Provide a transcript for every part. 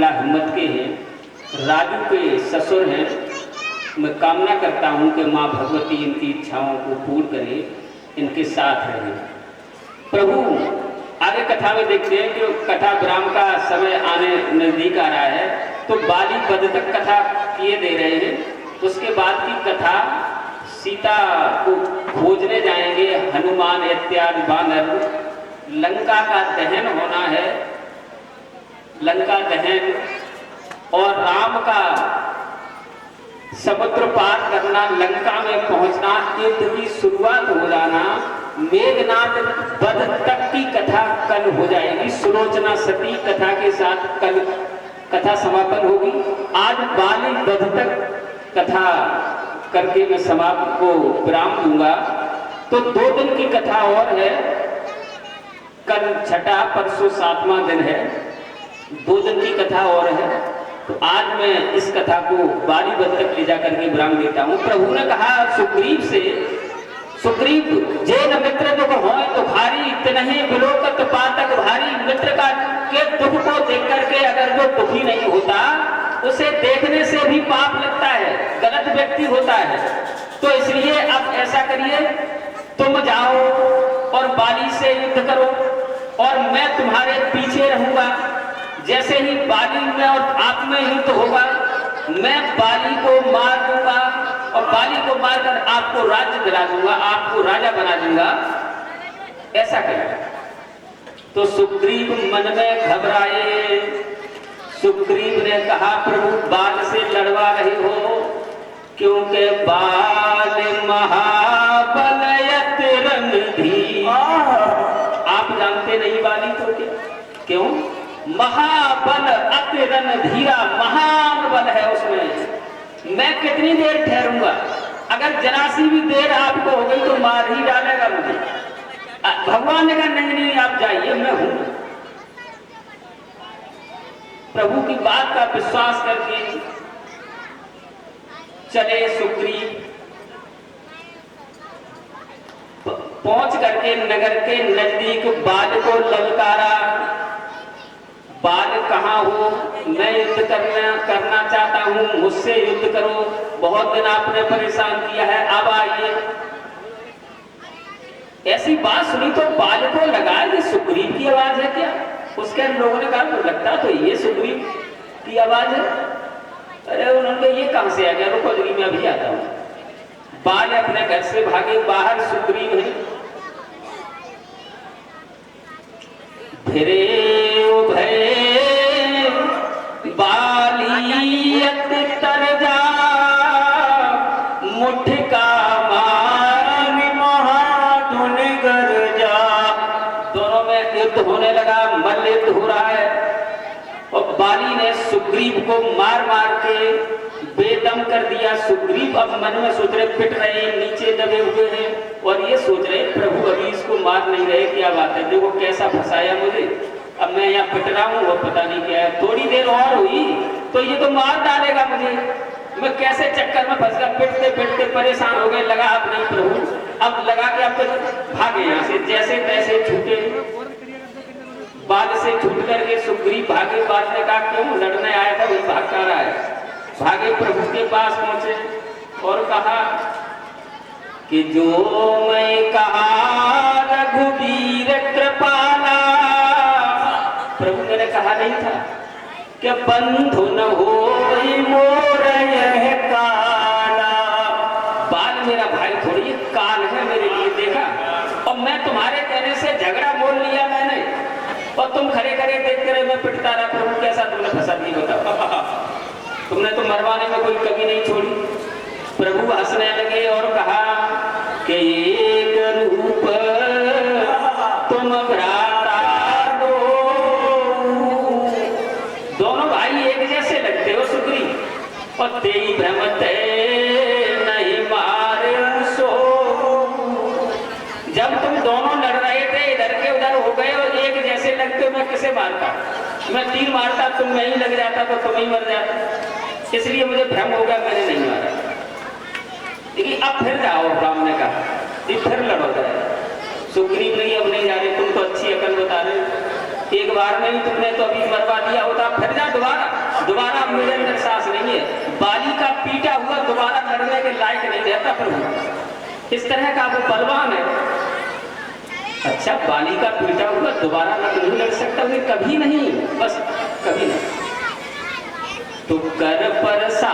बंगला हिम्मत के हैं, राजू के ससुर हैं। मैं कामना करता हूँ कि माँ भगवती इनकी इच्छाओं को पूर्ण करे, इनके साथ रहे। प्रभु आगे कथा में देखते हैं कि कथा विराम का समय आने नजदीक आ रहा है, तो बाली वध तक कथा किए दे रहे हैं। उसके बाद की कथा सीता को खोजने जाएंगे हनुमान इत्यादि वानर, लंका का दहन होना है, लंका दहन और राम का समुद्र पार करना, लंका में पहुंचना, युद्ध की शुरुआत हो जाना, मेघनाद वध तक की कथा कल हो जाएगी। सुलोचना सती कथा के साथ कल कथा समापन होगी। आज बाली वध तक कथा करके मैं समाप्त को विराम दूंगा। तो 2 दिन की कथा और है, कल छठा, परसों 7वां दिन है, 2 दिन की कथा और है। तो आज मैं इस कथा को बाली वध तक ले जाकर के विराम देता हूँ। प्रभु ने कहा सुग्रीव से, सुग्रीव जे न मित्र दुख होय तो भारी, तिनहि बिलोकत पातक भारी। मित्र का के दुख को देख करके अगर वो दुखी नहीं होता, उसे देखने से भी पाप लगता है, गलत व्यक्ति होता है। तो इसलिए अब ऐसा करिए, तुम जाओ और बाली से युद्ध करो और मैं तुम्हारे पीछे रहूंगा। जैसे ही बाली में और आप में युद्ध होगा, मैं बाली को मार दूंगा और बाली को मारकर आपको राज्य दिला दूंगा, आपको राजा बना दूंगा। ऐसा करेगा। तो सुग्रीव मन में घबराए। सुग्रीव ने कहा प्रभु बाल से लड़वा रहे हो, क्योंकि बाल महाबल यति रणधीर। आप जानते नहीं बाली तो क्या, क्यों? महाबल अति रणधीरा, महान बल है उसमें। मैं कितनी देर ठहरूंगा? अगर जरा सी भी देर आपको हो गई तो मार ही डालेगा मुझे। भगवान ने कहा नहीं नहीं आप जाइए, मैं हूं। प्रभु की बात का विश्वास करके चले सुग्रीव। पहुंच करके नगर के नजदीक बाल को ललकारा। बाल कहाँ हो? मैं युद्ध करना चाहता हूँ, मुझसे युद्ध करो। बहुत दिन आपने परेशान किया है, अब आइए। ऐसी बात सुनी तो बाल को लगा कि सुग्रीव की आवाज है क्या? उसके लोगों ने कहा तो लगता तो ये सुग्रीव की आवाज है। अरे उन्होंने ये कहां से आ गया? रुको जरी मैं अभी आता हूँ। बाल अपने घर से भागे, बाहर सुग्रीव है। फिरे बालियत तर जा, मुठका मान महाधुन गरजा। दोनों में युद्ध होने लगा, मल्ल युद्ध हो रहा है। और बाली ने सुग्रीव को मार मार के बेदम कर दिया। सुग्रीव अब मन में सोच रहे, पिट रहे, नीचे दबे हुए हैं और ये सोच रहे प्रभु अभी इसको मार नहीं रहे, क्या बात है, देखो कैसा फंसाया मुझे। अब मैं यहाँ पिट रहा हूँ और पता नहीं क्या है, थोड़ी देर और हुई तो ये तो मार डालेगा मुझे। मैं कैसे चक्कर में फंस गया, पिटते पिटते परेशान हो गए। लगा अब नहीं प्रभु, अब लगा के अब तो भागे यहाँ से, जैसे तैसे छूटे। बाल से छूट करके सुग्रीव भागे। बाल ने कहा क्यों लड़ने आया था, वही भागता रहा है। भागे प्रभु के पास पहुंचे और कहा कि जो मैं कहा रघुवीर कृपाला। प्रभु मैंने कहा नहीं था कि बंधु न हो मोर यह काला। बाल मेरा भाई थोड़ी काल है मेरे लिए, देखा। और मैं तुम्हारे कहने से झगड़ा बोल लिया मैंने, और तुम खड़े खड़े देखते रहे, मैं पिटता रहा। प्रभु कैसा तुमने फंसा दिया बताओ। तुमने तो मरवाने में कोई कमी नहीं छोड़ी। प्रभु हंसने लगे और कहा कि एक रूप तुम भ्राता दो। दोनों भाई एक जैसे लगते हो सुग्रीव, और तेरी भ्रमते नहीं मारे सो। जब तुम दोनों लड़ रहे थे, इधर के उधर हो गए और एक जैसे लगते हो, मैं किसे मारता? मैं तीर मारता, तुम में ही लग जाता तो तुम ही मर जाता। इसलिए मुझे भ्रम हो गया, मैंने नहीं मारा। लेकिन अब फिर जाओ, राम ने कहा, फिर लड़ो जाए। सुग्रीव नहीं, अब नहीं जा रहे, तुम तो अच्छी अकल बता रहे, एक बार में ही तुमने तो अभी मरवा दिया होता, फिर जा दोबारा। के लायक नहीं रहता प्रभु, इस तरह का वो बलवान है। अच्छा, बाली का पीटा हुआ दोबारा नहीं लड़ सकता, वे कभी नहीं, बस कभी नहीं। तो कर परसा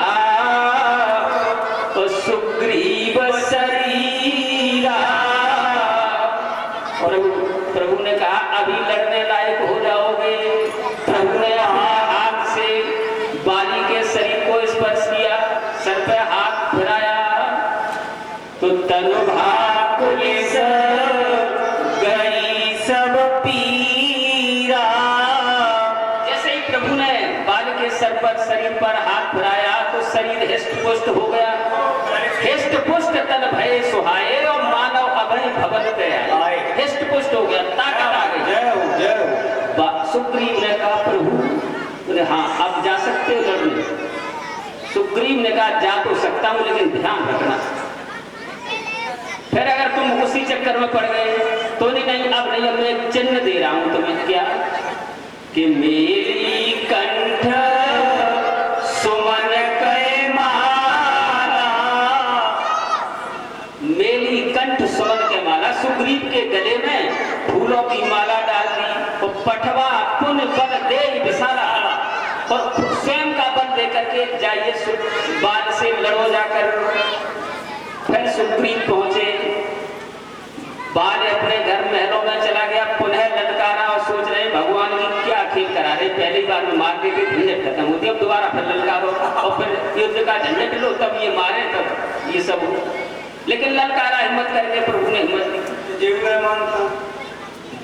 तो सुग्रीव शरीरा, और प्रभु ने कहा अभी लड़ने लायक हो जाओगे। प्रभु ने हाथ से बाली के शरीर को स्पर्श किया, सर पे हाथ फिराया, तो तनु भाकुलिस गई सब पीरा। जैसे ही प्रभु ने बाल के सर पर शरीर पर हाथ फिराया तो शरीर हिष्ट पुष्ट हो गया। हिष्ट पुष्ट तन भय सुहाए और मानव अभय भवन पे आए। हिष्ट पुष्ट हो गया, ताकत आ गई। जय हो जय हो। सुग्रीव ने कहा प्रभु, बोले हाँ अब जा सकते हो लड़ने। सुग्रीव ने कहा जा तो सकता हूं लेकिन ध्यान रखना, फिर अगर तुम उसी चक्कर में पड़ गए तो नहीं, अब नहीं, मैं एक चिन्ह दे रहा हूं तुम्हें। क्या कि मेरी कंठ सुमन कै माला, मेरी कंठ सुमन के माला। सुग्रीव के गले में फूलों की माला डाल दी, और पठवा पुन बल दे विशाला, और स्वयं का बल लेकर के जाइए बाल से लड़ो जाकर। फिर सुग्रीव पहुंचे, बाल अपने घर महलों में चला गया, पुनः ललकारा और सोच रहे भगवान की क्या खेल करा रहे, पहली बार में मार देते झंझट खत्म होती, अब दोबारा फिर ललकारो और फिर युद्ध का झंझट लो, तब ये मारे तब ये सब हो। लेकिन ललकारा हिम्मत करके प्रभु ने हिम्मत दी,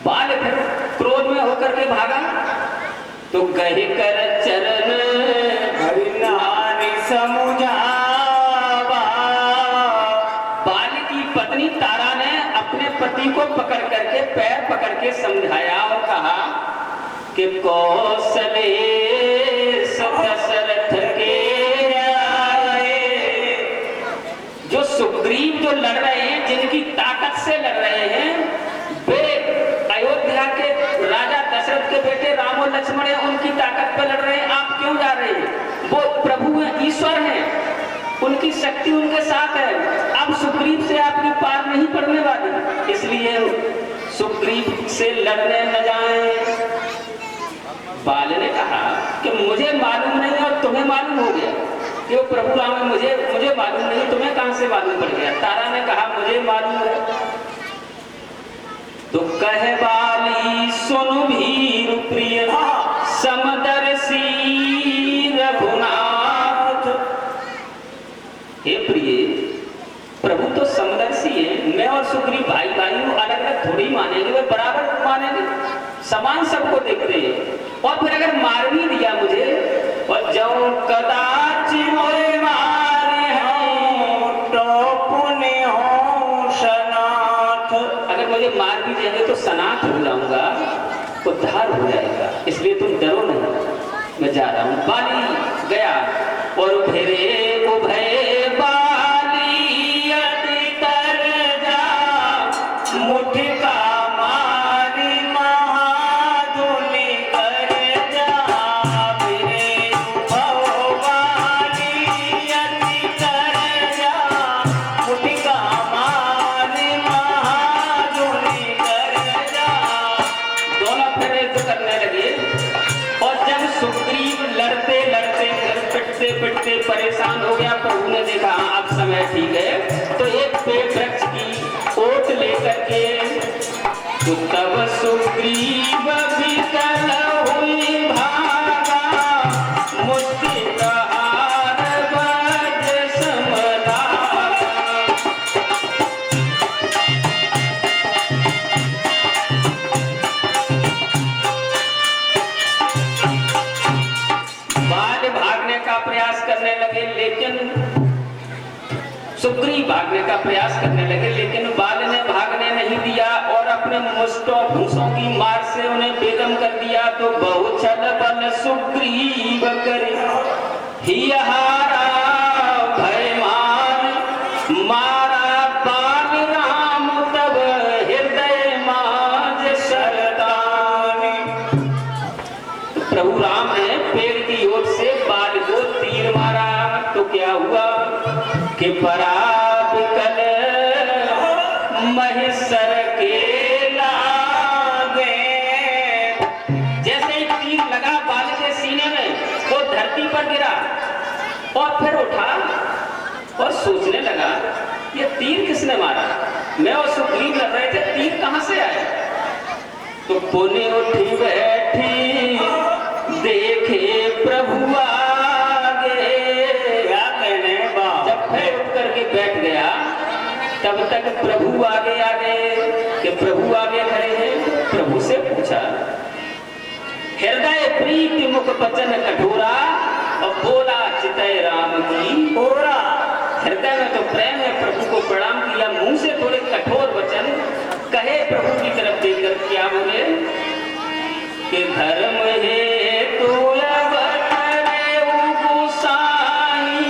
बाल फिर क्रोध में होकर के भागा, तो गहे कर चरण हरिनारी समुझावा। बाल की पत्नी तारा ने अपने पति को पकड़ करके पैर पकड़ के समझाया और कहा कि कौशले दशरथ के आए। जो सुग्रीव जो लड़ रहे हैं, जिनकी ताकत से लड़ रहे हैं, वे अयोध्या के राजा दशरथ के बेटे राम और लक्ष्मण हैं, उनकी ताकत पे लड़ रहे हैं, आप क्यों जा रहे हैं? वो प्रभु हैं, ईश्वर हैं, उनकी शक्ति उनके साथ है, अब सुग्रीव से आपकी पार नहीं पड़ने वाली, इसलिए सुग्रीव से लड़ने न जाएं। बाल ने कहा कि मुझे मालूम नहीं और तुम्हें मालूम हो गया कि वो प्रभु राम है, मुझे मालूम नहीं, तुम्हें कहां से मालूम पड़ गया? तारा ने कहा मुझे मालूम है। तो कहे बाली सुनु भीरु प्रिय समदर्शी रघुनाथ। हे प्रिय, प्रभु तो समदर्शी है, मैं और सुग्रीव भाई भाई अलग अलग थोड़ी मानेंगे, वे बराबर मानेंगे, समान सबको देखते हैं। और फिर अगर मार भी दिया मुझे, और जो कदाच मोरे मारे हो तो पुण्य हो सनाथ, अगर मुझे मार भी देंगे तो सनाथ हो जाऊंगा, उद्धार हो जाएगा, इसलिए तुम डरो नहीं, मैं जा रहा हूं। बाली गया और फिरे उभय बाली अति तर जा, मुठ का मारी महाधुनि कर जा। फिरे उभय बाली अति तर जा, मुठ का मारी महाधुनि कर जा। दोनों फिर युद्ध करने लगे, और जब सुग्रीव लड़ते लड़ते पिटते पिटते परेशान हो गया, प्रभु ने देखा अब समय ठीक है, तो एक पेड़ वृक्ष की ओट लेकर के, तो तब सुग्रीव विकल हुई भागा, मुश्किल हार वज्र समला। बाल भागने का प्रयास करने लगे, लेकिन सुग्रीव भागने का प्रयास करने लगे, लेकिन बाल ने भागने नहीं दिया और अपने मुष्टों भूसों की मार से उन्हें बेदम कर दिया। तो बहुछल बल सुग्रीव करे हियहारा भयमान, मारा बाल राम तब हृदय माज सरतानी। प्रभु राम ने पेड़ की ओर से बाल को तीर मारा, तो क्या हुआ कि पराबिकल महिषर के लागे। जैसे ही तीर लगा बाल के सीने में, वो धरती पर गिरा और फिर उठा और सोचने लगा, ये तीर किसने मारा? मैं और सुग्रीव लड़ रहे थे, तीर कहां से आए? तो पुण्य उठी बैठी देखे प्रभु आगे। क्या कहने बाप? जब फिर उठ करके बैठ गया, तब तक प्रभु आगे आ गए कि प्रभु आगे खड़े हैं। प्रभु से पूछा, हृदय प्रीति मुख वचन कठोरा, और बोला चितय राम की ओरा। हृदय में तो प्रेम है, प्रभु को प्रणाम किया, मुंह से थोड़े कठोर वचन कहे। प्रभु की तरफ देखकर क्या बोले कि धर्म है तो अवतरे गोसाई,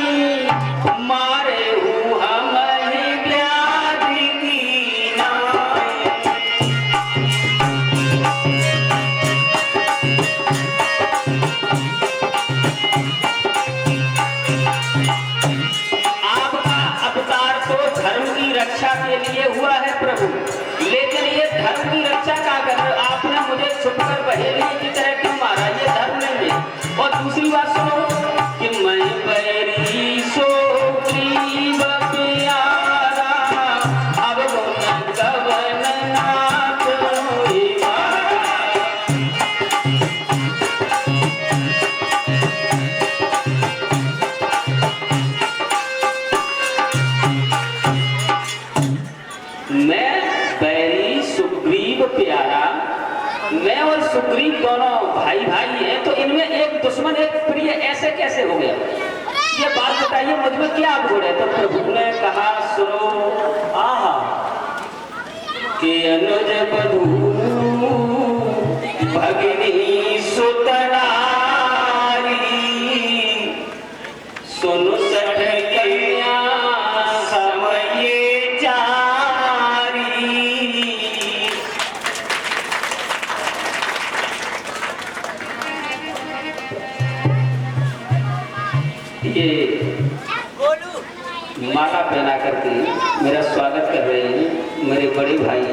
मारे हूँ हम ही व्याधि की नाई। आपका अवतार तो धर्म की रक्षा के लिए हुआ है प्रभु, लेकिन ये धर्म की रक्षा का कर आपने मुझे छुपकर बहेलिए की तरह क्यों मारा? ये धर्म नहीं है। और दूसरी बात सुनो कि मैं बैरी सुग्रीव प्यारा, अब गुण कवन नाथ होइबा। मैं बैरी सुग्रीव प्यारा, मैं और सुग्रीव दोनों भाई भाई हैं, तो इनमें एक दुश्मन एक प्रिय ऐसे कैसे हो गया? ये बात बताइए, मुझ में क्या गुण है? तो प्रभु ने कहा, सुनो आहा कि अनुज बधू भगिनी सुतनारी, सुन सठ कन्या समय जारी। ये माला पहना करके मेरा स्वागत कर रहे हैं मेरे बड़े भाई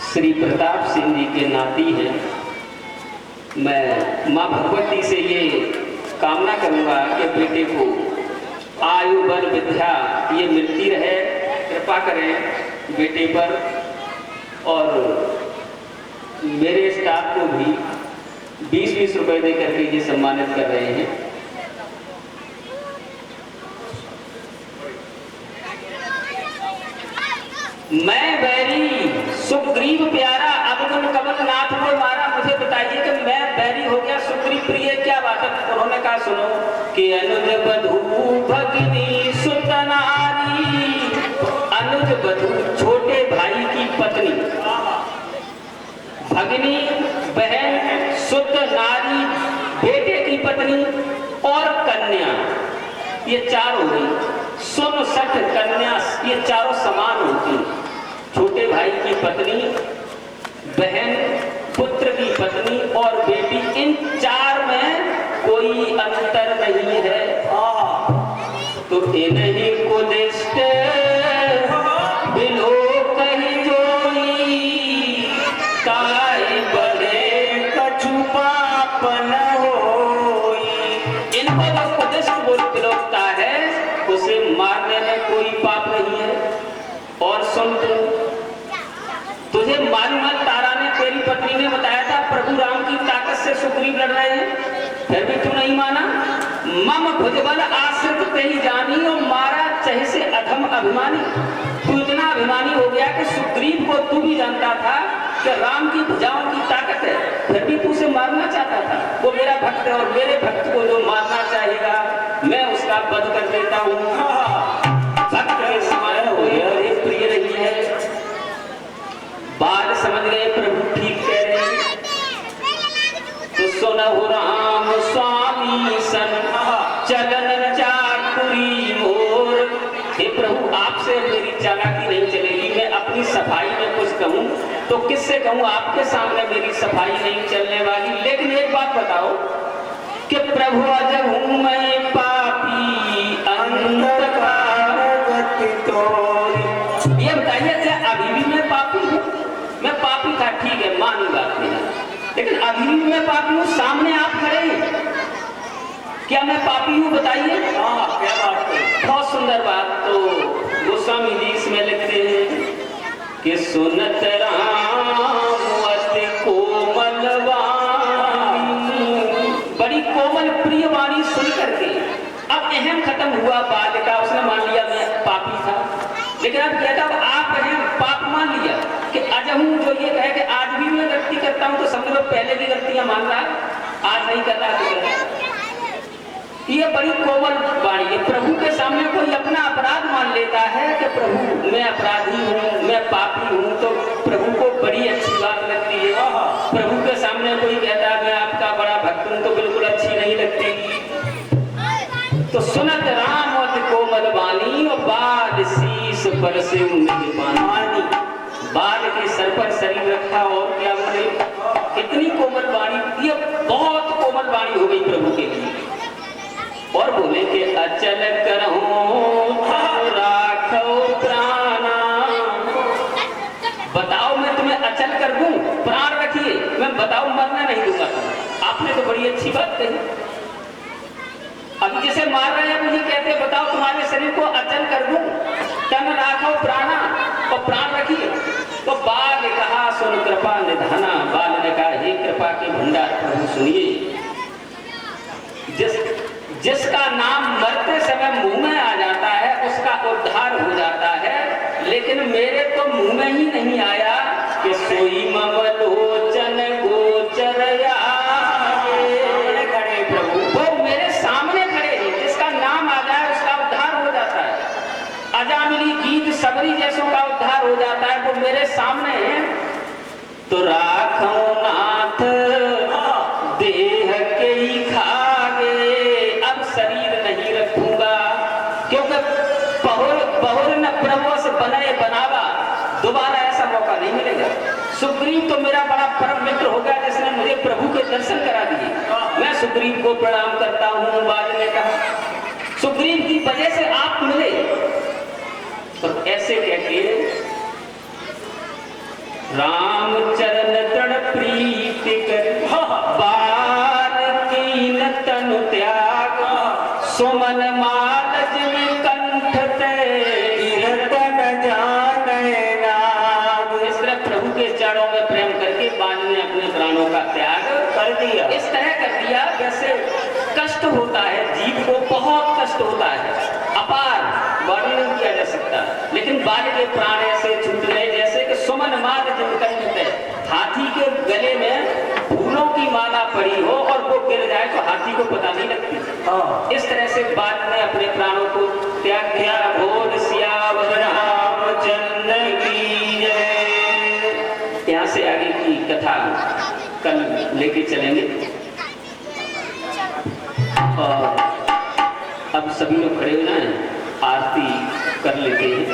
श्री प्रताप सिंह जी के नाती हैं। मैं माँ भगवती से ये कामना करूँगा कि बेटे को आयु बल विद्या ये मिलती रहे, कृपा करें बेटे पर। और मेरे स्टाफ को भी 20-20 रुपए दे करके ये सम्मानित कर रहे हैं। मैं बैरी सुग्रीव प्यारा, अब तुम कमल नाथ को मारा। मुझे बताइए कि मैं बैरी हो गया, सुग्रीव प्रिय, क्या बात है? उन्होंने कहा, सुनो कि अनुज बधू भगिनी सुतनारी। अनुज बधू छोटे भाई की पत्नी, भगिनी बहन, सुत नारी बेटे की पत्नी, और कन्या, ये चार हो गई। सुन सठ कन्या, ये चारों समान होती। छोटे भाई की पत्नी, बहन, पुत्र की पत्नी और बेटी, इन चार में कोई अंतर नहीं है। तो इन्हीं को दृष्ट बिलो कहीं जोई, ताई बड़े कछु पाप न होई। इनको जो कुदिष्ट बिलोकता है, उसे मारने में कोई पाप नहीं है। और सुन, तुझे मालूम है तारा ने, तेरी पत्नी ने बताया था प्रभु राम की ताकत से सुग्रीव लड़ रहे हैं, फिर भी तू नहीं माना। मम भुजबल आश्रित तेरी जानी, और मारा चह से अधम अभिमानी। तू इतना अभिमानी हो गया कि सुग्रीव को तू भी जानता था कि राम की भुजाओं की ताकत है, फिर भी तू उसे मारना चाहता था। वो मेरा भक्त है, और मेरे भक्त को जो मारना चाहेगा मैं उसका वध कर देता हूँ। भक्त के समान हो गया, प्रिय नहीं है। बात समझ गए? प्रभु ठीक कह रहे हैं। तो सुनहु राम स्वामी सन चलन चाकुरी मोर। हे प्रभु, आपसे मेरी चालाकी नहीं चलेगी। मैं अपनी सफाई में कुछ कहूँ तो किससे कहूँ? आपके सामने मेरी सफाई नहीं चलने वाली। लेकिन एक बात बताओ कि प्रभु अजब हूँ मैं पापी अंधकार ठीक है मानूंगा आपकी बात, लेकिन अभी भी मैं पापी हूँ, सामने आप खड़े हैं, क्या मैं पापी हूँ बताइए? हाँ, क्या बात है? बहुत सुंदर बात। तो गोस्वामी जी इसमें लिखते हैं कि सुनत राम अति कोमल वाणी, बड़ी कोमल प्रिय वाणी सुन करके अब अहम खत्म हुआ बात का, उसने मान लिया मैं पापी था, लेकिन अब कहता अब आप अहम पाप मान लिया कि अजहू जो ये कहे कि आज भी मैं गलती करता हूं, तो समझ लो पहले भी गलतियां मान रहा, आज नहीं कर रहा तो कर रहा। ये बड़ी कोमल वाणी है। प्रभु के सामने कोई अपना अपराध मान लेता है कि प्रभु मैं अपराधी हूँ, मैं पापी हूँ, तो प्रभु को बड़ी अच्छी बात लगती है। प्रभु के सामने कोई कहता है मैं आपका बड़ा भक्त हूँ, तो बिल्कुल अच्छी नहीं लगती। तो सुनत राम अति कोमल वाणी, और बाल शीश पर से पानी, बाल के सर पर शरीर रखा, और क्या बोले कितनी कोमल वाणी, ये बहुत कोमल वाणी हो गई प्रभु के लिए। और बोले कि अचल करहूं राखो प्राणा, बताओ मैं तुम्हें अचल कर दूं, प्राण रखिए, मैं बताऊं मरना नहीं दूंगा। आपने तो बड़ी अच्छी बात कही। अभी जैसे मार रहे हैं मुझे कहते बताओ तुम्हारे शरीर को अचल कर दूं, तन राखो प्राणा, और प्राण रखिए। तो बाल ने कहा सुन कृपा निधाना, बाल ने कहा हे कृपा के भंडार प्रभु सुनिए, जिसका नाम मरते समय मुंह में आ जाता है उसका उद्धार हो जाता है, लेकिन मेरे तो मुंह में ही नहीं आया कि सोई ममलोचन गोचर खड़े प्रभु, वो मेरे सामने खड़े हैं, जिसका नाम आ जाए उसका उद्धार हो जाता है। अजामिली गीत सबरी जैसों का उद्धार हो जाता है, वो मेरे सामने है। तो राखो नाथ देह के ही खागे, अब शरीर नहीं रखूंगा, क्योंकि बहुर न प्रभु से बने बनावा, दोबारा ऐसा मौका नहीं मिलेगा। सुग्रीव तो मेरा बड़ा परम मित्र हो गया, जिसने मुझे प्रभु के दर्शन करा दिए, मैं सुग्रीव को प्रणाम करता हूँ। बाज ने कहा सुग्रीव की वजह से आप मिले, और ऐसे कहके राम चरण तड़ प्रीति कर, बाल की न तनु त्याग, सुमन माल जिन कंठ ते कीर्तन जाने नाम। इस तरह प्रभु के चरणों में प्रेम करके बाल ने अपने प्राणों का त्याग कर दिया। इस तरह कर दिया वैसे कष्ट होता है, जीव को बहुत कष्ट होता है, अपार वर्णन नहीं किया जा सकता, लेकिन बाल के प्राण ऐसे छूट गए जैसे कि सुमन माल जिन कंठ ते, हाथी के गले में फूलों की माला पड़ी हो और वो गिर जाए तो हाथी को पता नहीं लगती। इस तरह से बाल ने अपने प्राणों को त्याग किया। बोल सियावर रामचंद्र की जय। यहाँ से आगे की कथा कल लेके चलेंगे। और अब सभी लोग खड़े हो जाएं, आरती कर लेते हैं।